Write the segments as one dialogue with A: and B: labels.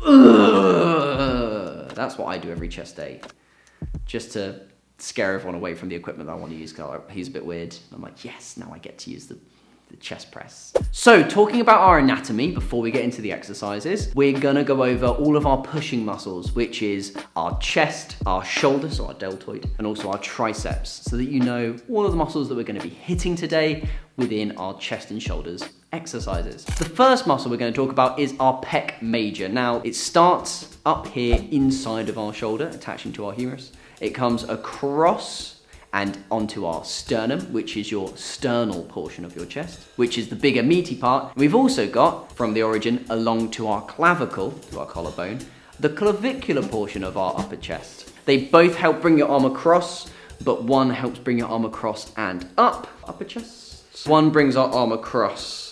A: ugh. That's what I do every chest day, just to scare everyone away from the equipment that I want to use, because he's a bit weird. I'm like, yes, now I get to use the chest press. So talking about our anatomy before we get into the exercises, we're gonna go over all of our pushing muscles, which is our chest, our shoulder, so our deltoid, and also our triceps, so that you know all of the muscles that we're gonna be hitting today within our chest and shoulders exercises. The first muscle we're going to talk about is our pec major. Now, it starts up here inside of our shoulder, attaching to our humerus. It comes across and onto our sternum, which is your sternal portion of your chest, which is the bigger meaty part. We've also got, from the origin, along to our clavicle, to our collarbone, the clavicular portion of our upper chest. They both help bring your arm across, but one helps bring your arm across and up, upper chest. One brings our arm across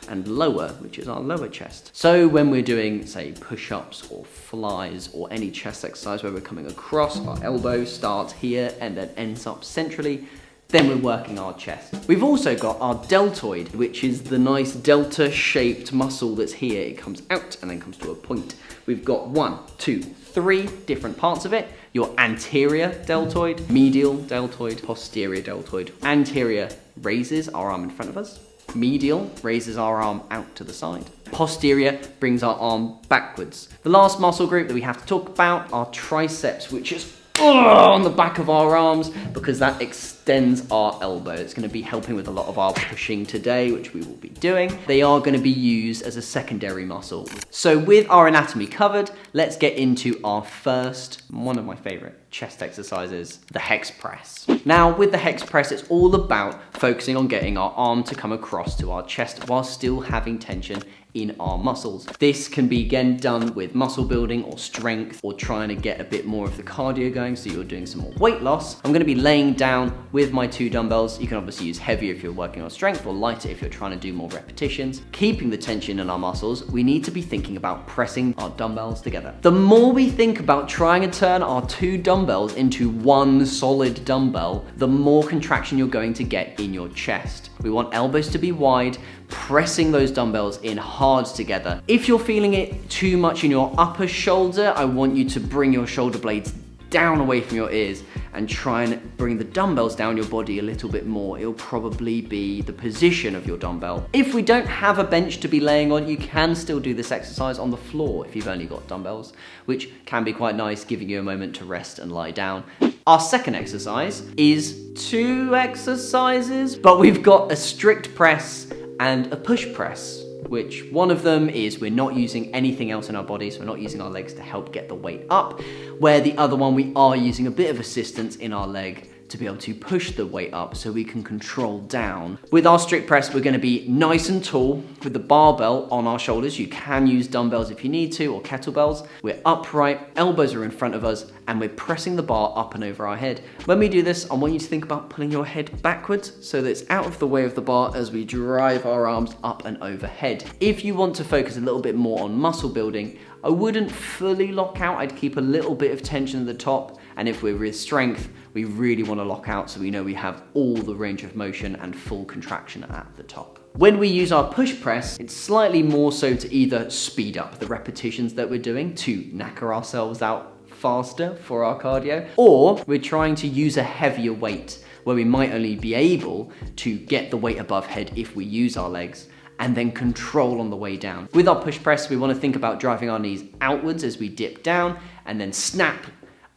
A: and lower, which is our lower chest. So when we're doing, say, push-ups or flies or any chest exercise where we're coming across, our elbow starts here and then ends up centrally, then we're working our chest. We've also got our deltoid, which is the nice delta-shaped muscle that's here. It comes out and then comes to a point. We've got 1, 2, 3 different parts of it. Your anterior deltoid, medial deltoid, posterior deltoid. Anterior raises our arm in front of us. Medial raises our arm out to the side. Posterior brings our arm backwards. The last muscle group that we have to talk about are triceps, which is on the back of our arms, because that extends our elbow. It's going to be helping with a lot of our pushing today, which we will be doing. They are going to be used as a secondary muscle. So with our anatomy covered, let's get into our first, one of my favorite chest exercises, the hex press. Now with the hex press, it's all about focusing on getting our arm to come across to our chest while still having tension in our muscles. This can be again done with muscle building or strength, or trying to get a bit more of the cardio going, so you're doing some more weight loss. I'm going to be laying down with my 2 dumbbells. You can obviously use heavier if you're working on strength, or lighter if you're trying to do more repetitions. Keeping the tension in our muscles, we need to be thinking about pressing our dumbbells together. The more we think about trying to turn our 2 dumbbells into one solid dumbbell, the more contraction you're going to get in your chest. We want elbows to be wide, pressing those dumbbells in hard together. If you're feeling it too much in your upper shoulder, I want you to bring your shoulder blades down away from your ears and try and bring the dumbbells down your body a little bit more. It'll probably be the position of your dumbbell. If we don't have a bench to be laying on, you can still do this exercise on the floor if you've only got dumbbells, which can be quite nice, giving you a moment to rest and lie down. Our second exercise is 2 exercises, but we've got a strict press and a push press, which one of them is we're not using anything else in our bodies, so we're not using our legs to help get the weight up, where the other one we are using a bit of assistance in our leg to be able to push the weight up so we can control down. With our strict press, we're going to be nice and tall with the barbell on our shoulders. You can use dumbbells if you need to, or kettlebells. We're upright, elbows are in front of us, and we're pressing the bar up and over our head. When we do this, I want you to think about pulling your head backwards so that it's out of the way of the bar as we drive our arms up and overhead. If you want to focus a little bit more on muscle building, I wouldn't fully lock out. I'd keep a little bit of tension at the top, and if we're with strength, we really want to lock out so we know we have all the range of motion and full contraction at the top. When we use our push press, it's slightly more so to either speed up the repetitions that we're doing to knacker ourselves out faster for our cardio, or we're trying to use a heavier weight where we might only be able to get the weight above head if we use our legs, and then control on the way down. With our push press, we want to think about driving our knees outwards as we dip down, and then snap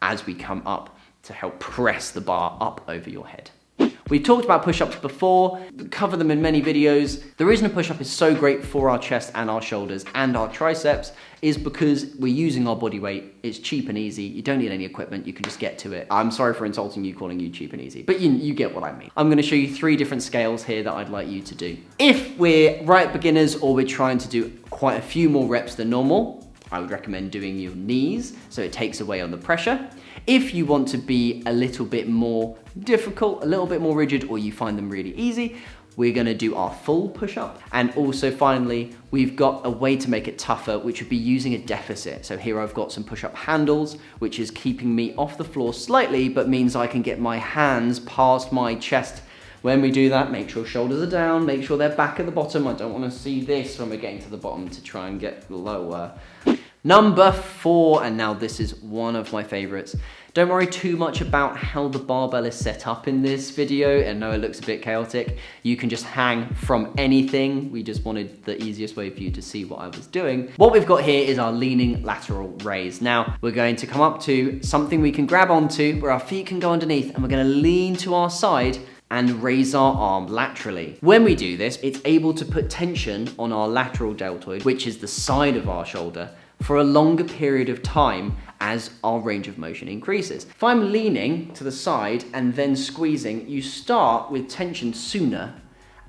A: as we come up to help press the bar up over your head. We've talked about push-ups before, cover them in many videos. The reason a push-up is so great for our chest and our shoulders and our triceps is because we're using our body weight. It's cheap and easy. You don't need any equipment. You can just get to it. I'm sorry for insulting you, calling you cheap and easy, but you get what I mean. I'm going to show you 3 different scales here that I'd like you to do. If we're right beginners or we're trying to do quite a few more reps than normal, I would recommend doing your knees so it takes away on the pressure. If you want to be a little bit more difficult, a little bit more rigid, or you find them really easy, we're going to do our full push-up. And also finally, we've got a way to make it tougher, which would be using a deficit. So here I've got some push-up handles, which is keeping me off the floor slightly, but means I can get my hands past my chest. When we do that, make sure shoulders are down, make sure they're back at the bottom. I don't want to see this when we're getting to the bottom to try and get lower. Number 4, and now this is one of my favorites. Don't worry too much about how the barbell is set up in this video. I know it looks a bit chaotic. You can just hang from anything. We just wanted the easiest way for you to see what I was doing. What we've got here is our leaning lateral raise. Now, we're going to come up to something we can grab onto where our feet can go underneath, and we're gonna lean to our side and raise our arm laterally. When we do this, it's able to put tension on our lateral deltoid, which is the side of our shoulder, for a longer period of time as our range of motion increases. If I'm leaning to the side and then squeezing, you start with tension sooner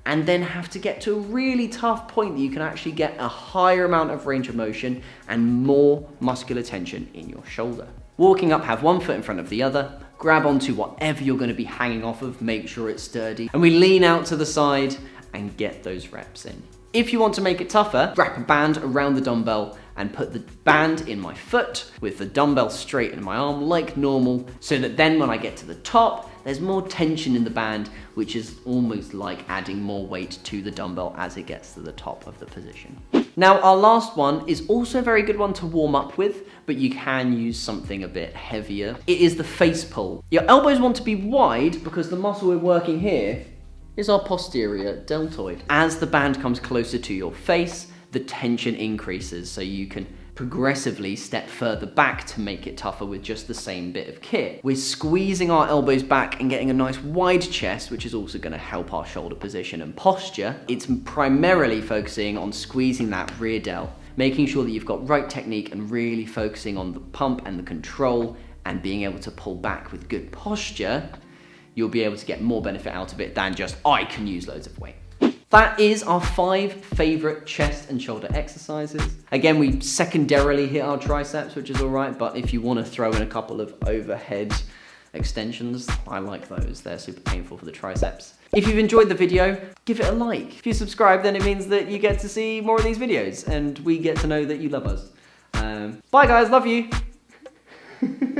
A: and then have to get to a really tough point that you can actually get a higher amount of range of motion and more muscular tension in your shoulder. Walking up, have one foot in front of the other, grab onto whatever you're going to be hanging off of, make sure it's sturdy, and we lean out to the side and get those reps in. If you want to make it tougher, wrap a band around the dumbbell and put the band in my foot with the dumbbell straight in my arm like normal, so that then when I get to the top, there's more tension in the band, which is almost like adding more weight to the dumbbell as it gets to the top of the position. Now, our last one is also a very good one to warm up with, but you can use something a bit heavier. It is the face pull. Your elbows want to be wide because the muscle we're working here is our posterior deltoid. As the band comes closer to your face, the tension increases, so you can progressively step further back to make it tougher with just the same bit of kit. We're squeezing our elbows back and getting a nice wide chest, which is also going to help our shoulder position and posture. It's primarily focusing on squeezing that rear delt, making sure that you've got right technique and really focusing on the pump and the control and being able to pull back with good posture. You'll be able to get more benefit out of it than just, I can use loads of weight. That is our 5 favorite chest and shoulder exercises. Again, we secondarily hit our triceps, which is all right, but if you want to throw in a couple of overhead extensions, I like those. They're super painful for the triceps. If you've enjoyed the video, give it a like. If you subscribe, then it means that you get to see more of these videos and we get to know that you love us. Bye guys, love you.